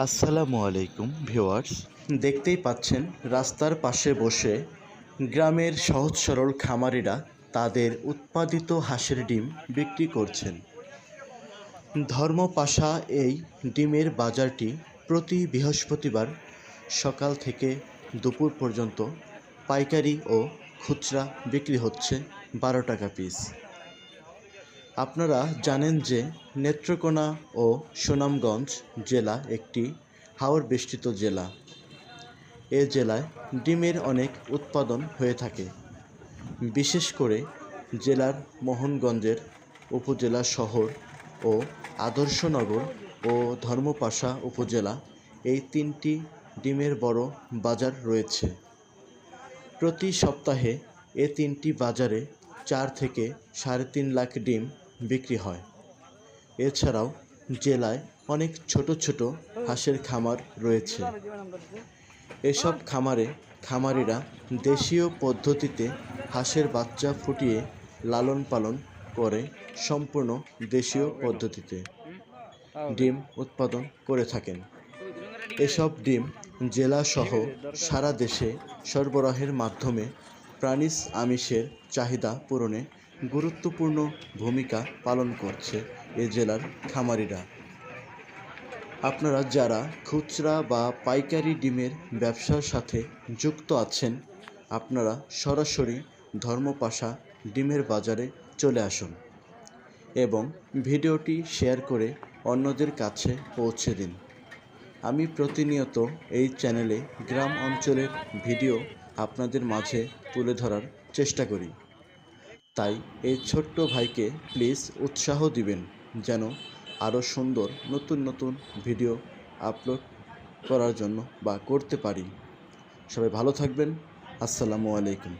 আসসালামু আলাইকুম ভিউয়ার্স, দেখতেই পাচ্ছেন রাস্তার পাশে বসে গ্রামের সহজ সরল খামারিরা তাদের উৎপাদিত হাঁসের ডিম বিক্রি করছেন। ধর্মপাশা এই ডিমের বাজারটি প্রতি বৃহস্পতিবার সকাল থেকে দুপুর পর্যন্ত পাইকারি ও খুচরা বিক্রি হচ্ছে 12 টাকা পিস। আপনারা জানেন যে নেত্রকোনা ও সুনামগঞ্জ জেলা একটি হাওর বেষ্টিত জেলা। এ জেলায় ডিমের অনেক উৎপাদন হয়ে থাকে। বিশেষ করে জেলার মোহনগঞ্জের উপজেলা শহর ও আদর্শনগর ও ধর্মপাশা উপজেলা এই তিনটি ডিমের বড় বাজার রয়েছে। প্রতি সপ্তাহে এ তিনটি বাজারে 4 থেকে 3.5 লাখ ডিম বিক্রি হয়। এছাড়াও জেলায় অনেক ছোট ছোট হাঁসের খামার রয়েছে। এসব খামারে খামারিরা দেশীয় পদ্ধতিতে হাঁসের বাচ্চা ফুটিয়ে লালন পালন করে সম্পূর্ণ দেশীয় পদ্ধতিতে ডিম উৎপাদন করে থাকেন। এসব ডিম জেলাসহ সারা দেশে সরবরাহের মাধ্যমে প্রাণীজ আমিষের চাহিদা পূরণে গুরুত্বপূর্ণ ভূমিকা পালন করছে এ জেলার খামারিরা। আপনারা যারা খুচরা বা পাইকারি ডিমের ব্যবসার সাথে যুক্ত আছেন, আপনারা সরাসরি ধর্মপাশা ডিমের বাজারে চলে আসুন এবং ভিডিওটি শেয়ার করে অন্যদের কাছে পৌঁছে দিন। আমি প্রতিনিয়ত এই চ্যানেলে গ্রাম অঞ্চলের ভিডিও আপনাদের মাঝে তুলে ধরার চেষ্টা করি। তাই এই ছোট্ট ভাইকে প্লিজ উৎসাহ দিবেন যেন আরও সুন্দর নতুন নতুন ভিডিও আপলোড করার জন্য বা করতে পারি। সবাই ভালো থাকবেন। আসসালামু আলাইকুম।